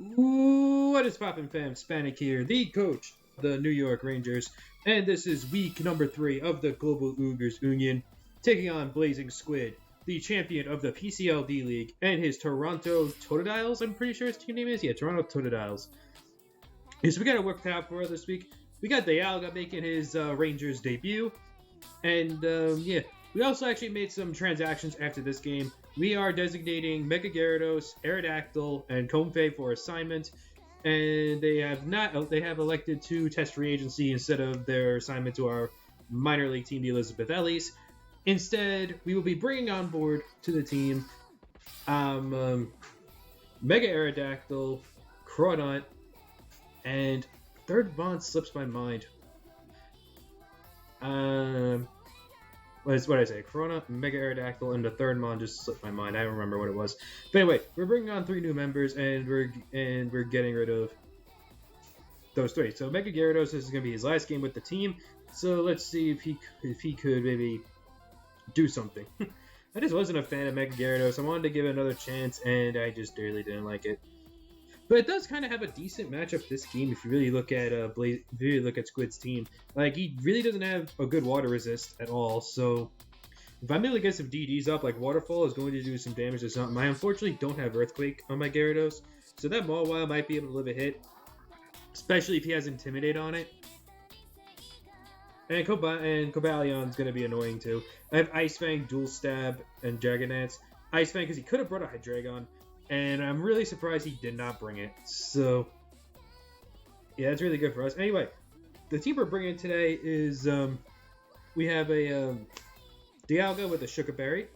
What is poppin', fam? Spanik here, the coach of the New York Rangers, and this is week number 3 of the Global Oogers Union, taking on Blazing Squid, the champion of the PCLD League, and his Toronto Totodiles, I'm pretty sure his team name is? Yeah, Toronto Totodiles. So we got to work that out for this week. We got Dialga making his Rangers debut, and yeah, we also actually made some transactions after this game. We are designating Mega Gyarados, Aerodactyl, and Comfey for assignment, and they have elected to test free agency instead of their assignment to our minor league team, the Elizabeth Ellies. Instead, we will be bringing on board to the team Mega Aerodactyl, Crawdaunt, and third Mon slips my mind. What did I say? Corona, Mega Aerodactyl, and the third Mon just slipped my mind. I don't remember what it was. But anyway, we're bringing on 3 new members, and we're getting rid of those 3. So Mega Gyarados is going to be his last game with the team. So let's see if he could maybe do something. I just wasn't a fan of Mega Gyarados. I wanted to give it another chance, and I just really didn't like it. But it does kind of have a decent matchup this game if you really look at Squid's team. Like, he really doesn't have a good water resist at all. So if I'm able to get some DDs up, like Waterfall is going to do some damage to something. I unfortunately don't have Earthquake on my Gyarados, so that Mawile might be able to live a hit, especially if he has Intimidate on it. And Cobalion's going to be annoying too. I have Ice Fang, Dual Stab, and Dragon Dance. Ice Fang because he could have brought a Hydreigon. And I'm really surprised he did not bring it. So, yeah, that's really good for us. Anyway, the team we're bringing today is, we have a Dialga with a Sugar Berry.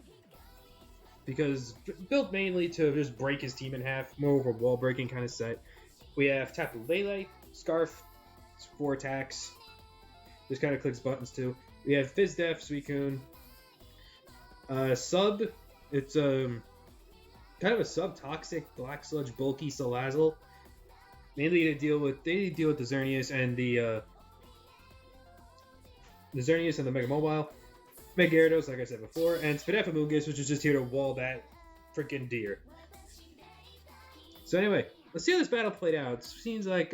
Because built mainly to just break his team in half. More of a wall breaking kind of set. We have Tapu Lele, Scarf, it's 4 attacks. Just kind of clicks buttons too. We have Fizdef, Suicune. Sub, it's, kind of a sub-toxic Black Sludge bulky Salazzle. Mainly to deal with the Xerneas and the Mega Mobile. Mega Gyarados, like I said before, and Spidefamungus, which is just here to wall that freaking deer. So anyway, let's see how this battle played out. It seems like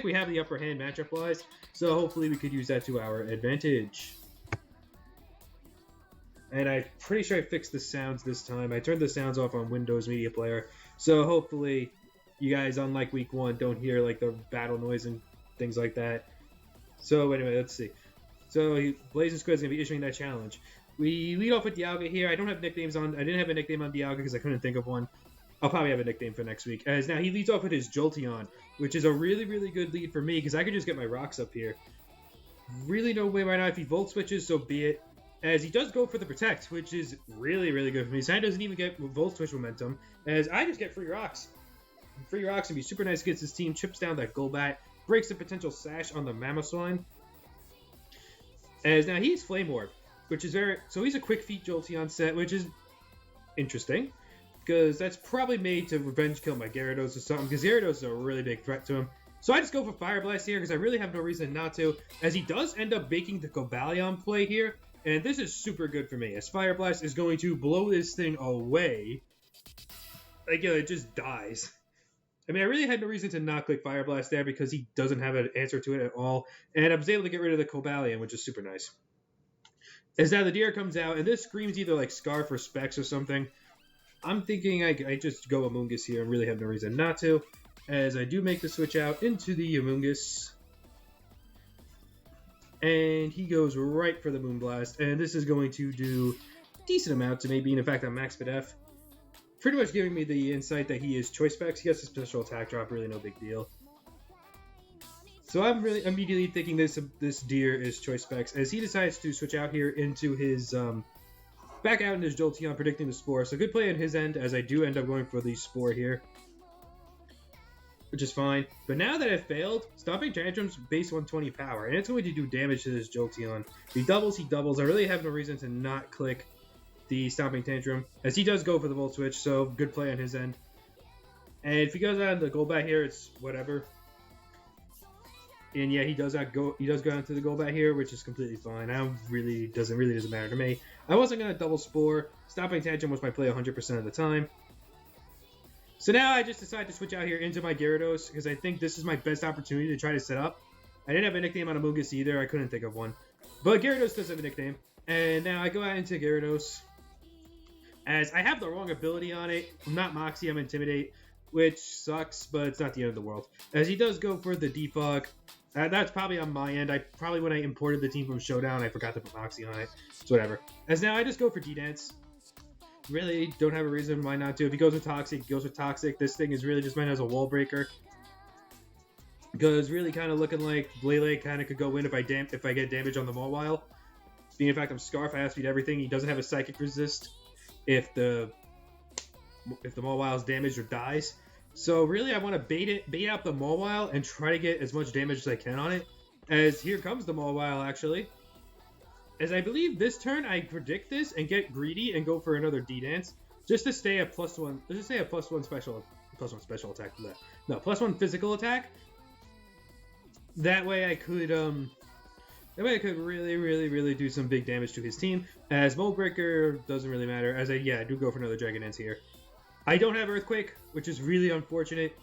we have the upper hand matchup-wise, so hopefully we could use that to our advantage. And I'm pretty sure I fixed the sounds this time. I turned the sounds off on Windows Media Player. So hopefully you guys, unlike week 1, don't hear like the battle noise and things like that. So anyway, let's see. So Blazing Squid's going to be issuing that challenge. We lead off with Dialga here. I don't have nicknames on. I didn't have a nickname on Dialga because I couldn't think of one. I'll probably have a nickname for next week. As now he leads off with his Jolteon, which is a really, really good lead for me because I could just get my rocks up here. Really no way right now. If he Volt Switches, so be it. As he does go for the Protect, which is really, really good for me. Sand doesn't even get Volt Switch momentum, as I just get free rocks. Free rocks would be super nice against his team, chips down that Golbat, breaks the potential Sash on the Mamoswine. As now he's Flame Orb, which is so he's a Quick Feet Jolteon set, which is interesting, because that's probably made to revenge kill my Gyarados or something, because Gyarados is a really big threat to him. So I just go for Fire Blast here, because I really have no reason not to, as he does end up making the Cobalion play here. And this is super good for me, as Fire Blast is going to blow this thing away. Like, it just dies. I mean, I really had no reason to not click Fire Blast there because he doesn't have an answer to it at all. And I was able to get rid of the Cobalion, which is super nice. As now the deer comes out, and this screams either like Scarf or Specs or something. I'm thinking I just go Amoonguss here and really have no reason not to. As I do make the switch out into the Amoonguss. And he goes right for the Moonblast, and this is going to do a decent amount to me, being in fact on Max Spidef. Pretty much giving me the insight that he is Choice Specs. He has a special attack drop, really no big deal. So I'm really immediately thinking this deer is Choice Specs, as he decides to switch out here into his, back out in his Jolteon, predicting the Spore. So good play on his end, as I do end up going for the Spore here. Which is fine. But now that I've failed, Stomping Tantrum's base 120 power, and it's going to do damage to this Jolteon. If he doubles. I really have no reason to not click the Stomping Tantrum, as he does go for the Volt Switch, so good play on his end. And if he goes out the Golbat here, it's whatever. And yeah, he does go into the Golbat here, which is completely fine. Doesn't matter to me. I wasn't going to double Spore. Stomping Tantrum was my play 100% of the time. So now I just decided to switch out here into my Gyarados because I think this is my best opportunity to try to set up. I didn't have a nickname on Amoonguss either. I couldn't think of one. But Gyarados does have a nickname. And now I go out into Gyarados. As I have the wrong ability on it. I'm not Moxie, I'm Intimidate. Which sucks, but it's not the end of the world. As he does go for the Defog. That's probably on my end. Probably when I imported the team from Showdown, I forgot to put Moxie on it. It's whatever. As now I just go for D-Dance. Really don't have a reason why not to. If he goes with Toxic, he goes with Toxic. This thing is really just meant as a wall breaker. Because really kind of looking like Lele kind of could go in if I get damage on the Mawile. Being in fact I'm Scarf, I outspeed everything. He doesn't have a Psychic Resist if the Mawile is damaged or dies. So really I want to bait out the Mawile and try to get as much damage as I can on it. As here comes the Mawile actually. As I believe this turn, I predict this and get greedy and go for another D-Dance. Just to stay at +1. Let's just say a +1 special attack. No, +1 physical attack. That way I could really do some big damage to his team. As Mold Breaker doesn't really matter. As I do go for another Dragon Dance here. I don't have Earthquake, which is really unfortunate.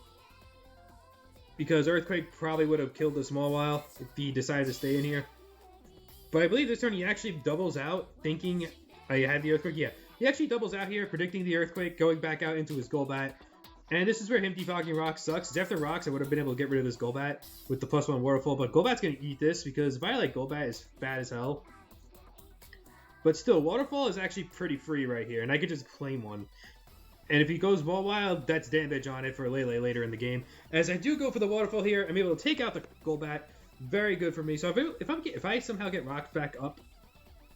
Because Earthquake probably would have killed this Mawile if he decided to stay in here. But I believe this turn he actually doubles out, thinking I had the Earthquake. Yeah, he actually doubles out here, predicting the Earthquake, going back out into his Golbat. And this is where him defogging Rocks sucks. After Rocks, I would have been able to get rid of this Golbat with the +1 Waterfall. But Golbat's going to eat this, because Violet Golbat is bad as hell. But still, Waterfall is actually pretty free right here, and I could just claim one. And if he goes Mawile, that's damage on it for Lele later in the game. As I do go for the Waterfall here, I'm able to take out the Golbat. Very good for me. So if I somehow get rocked back up,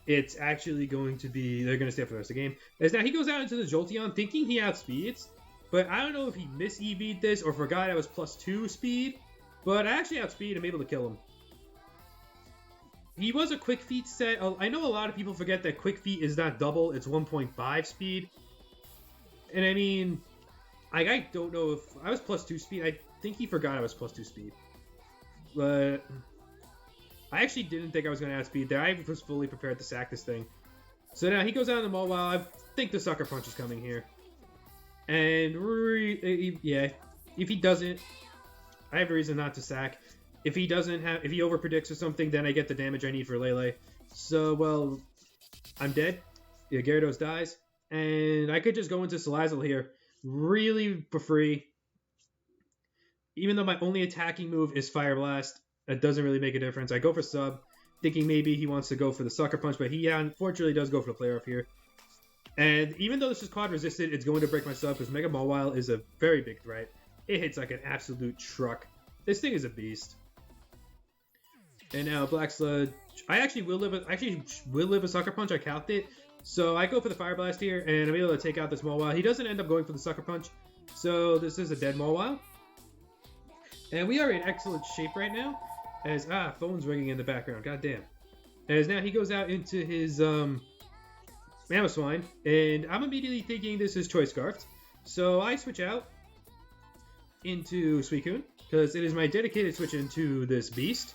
it's actually going to be... They're going to stay for the rest of the game. As now he goes out into the Jolteon thinking he outspeeds. But I don't know if he mis-EV'd this or forgot I was +2 speed. But I actually outspeed. I'm able to kill him. He was a Quick Feet set. I know a lot of people forget that Quick Feet is not double. It's 1.5 speed. And I mean... I don't know if... I was +2 speed. I think he forgot I was +2 speed. But I actually didn't think I was going to outspeed there. I was fully prepared to sack this thing. So now he goes out in the Mawile. I think the Sucker Punch is coming here. And if he doesn't, I have a reason not to sack. If he overpredicts or something, then I get the damage I need for Lele. So, well, I'm dead. Yeah, Gyarados dies. And I could just go into Salazzle here really for free. Even though my only attacking move is Fire Blast, that doesn't really make a difference. I go for Sub, thinking maybe he wants to go for the Sucker Punch, but he unfortunately does go for the Play Rough here. And even though this is quad resisted, it's going to break my Sub because Mega Mawile is a very big threat. It hits like an absolute truck. This thing is a beast. And now Black Sludge. I actually will live a Sucker Punch. I calced it. So I go for the Fire Blast here, and I'm able to take out this Mawile. He doesn't end up going for the Sucker Punch, so this is a dead Mawile. And we are in excellent shape right now. As, phone's ringing in the background. God damn. As now he goes out into his, Mamoswine. And I'm immediately thinking this is Choice Scarfed. So I switch out into Suicune. Because it is my dedicated switch into this beast.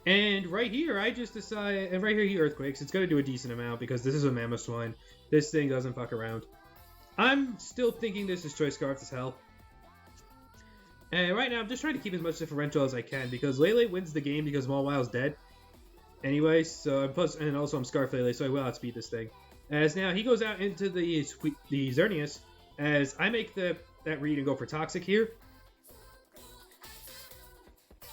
And right here, I just decide... And right here, he Earthquakes. It's going to do a decent amount because this is a Mamoswine. This thing doesn't fuck around. I'm still thinking this is Choice Scarfed as hell. And right now, I'm just trying to keep as much differential as I can because Lele wins the game because Mawile's dead. Anyway, so and also I'm Scarf Lele, so I will outspeed this thing. As now he goes out into the Xerneas, as I make that read and go for Toxic here.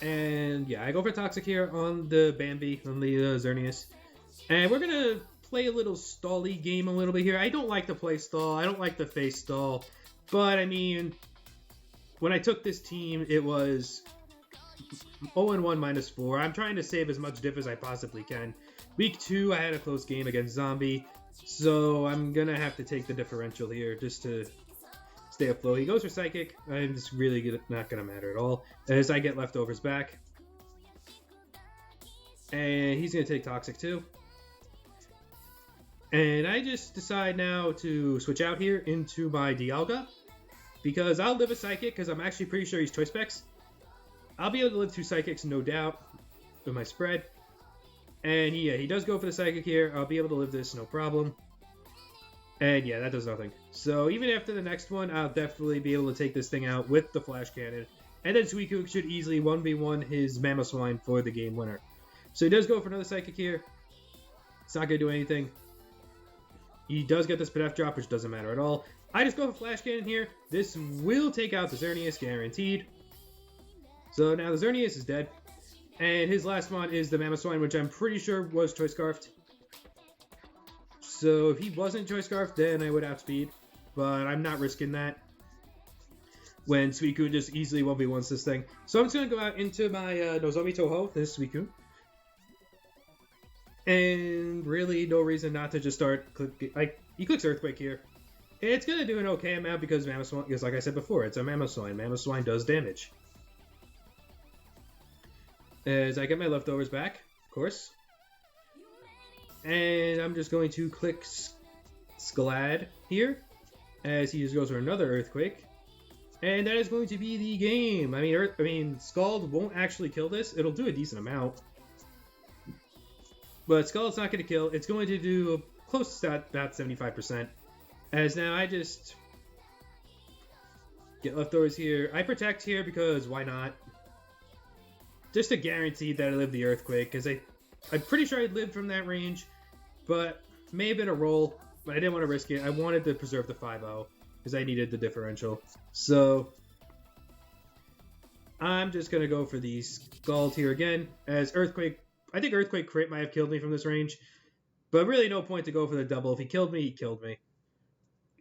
And yeah, I go for Toxic here on the Bambi, on the Xerneas. And we're gonna play a little stall-y game a little bit here. I don't like to play stall, I don't like to face stall, but I mean... When I took this team, it was 0-1 -4. I'm trying to save as much diff as I possibly can. Week 2, I had a close game against Zombie, so I'm going to have to take the differential here just to stay afloat. He goes for Psychic. I'm just really not going to matter at all, as I get leftovers back. And he's going to take Toxic too. And I just decide now to switch out here into my Dialga. Because I'll live a Psychic, because I'm actually pretty sure he's Choice Specs. I'll be able to live 2 Psychics, no doubt, with my spread. And he does go for the Psychic here. I'll be able to live this, no problem. And yeah, that does nothing. So even after the next one, I'll definitely be able to take this thing out with the flash cannon. And then Suicune should easily 1v1 his Mamoswine for the game winner. So he does go for another Psychic here. It's not going to do anything. He does get the Spidef drop, which doesn't matter at all. I just go for Flash Cannon here. This will take out the Xerneas, guaranteed. So now the Xerneas is dead. And his last mod is the Mamoswine, which I'm pretty sure was Choice Scarfed. So if he wasn't Choice Scarfed, then I would outspeed. But I'm not risking that when Suicune just easily 1v1s this thing. So I'm just going to go out into my Nozomi Toho, this Suicune. And really no reason not to just start clicking. Like, he clicks Earthquake here. It's going to do an okay amount because Mamoswine, because like I said before, it's a Mamoswine. Mamoswine does damage. As I get my leftovers back, of course. And I'm just going to click Sklad here, as he just goes for another Earthquake. And that is going to be the game. I mean, Scald won't actually kill this. It'll do a decent amount. But Scald's not going to kill. It's going to do close to about 75%. As now I just get leftovers here. I protect here because why not? Just to guarantee that I live the Earthquake, because I'm pretty sure I'd live from that range, but may have been a roll, but I didn't want to risk it. I wanted to preserve the 5-0, because I needed the differential. So I'm just going to go for the Scald here again, as Earthquake, I think Earthquake crit might have killed me from this range, but really no point to go for the double. If he killed me, he killed me.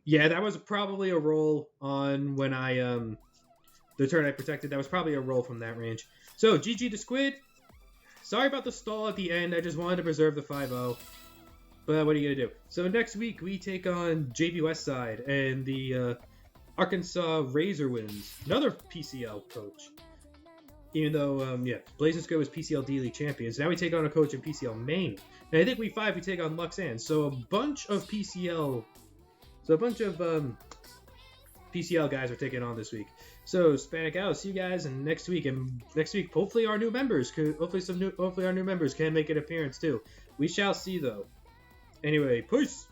Yeah, that was probably a roll on when the turn I protected. That was probably a roll from that range. So, GG to Squid. Sorry about the stall at the end. I just wanted to preserve the 5-0. But what are you going to do? So, next week, we take on JV Westside and the Arkansas Razorwinds. Another PCL coach. Even though, yeah, Blazisko was PCL D-League champions. Now we take on a coach in PCL Maine. And I think week 5, we take on Luxan. So, a bunch of PCL... So, a bunch of PCL guys are taking on this week. So, Hispanic out. See you guys next week. And next week, hopefully our new members hopefully our new members can make an appearance too. We shall see though. Anyway, peace.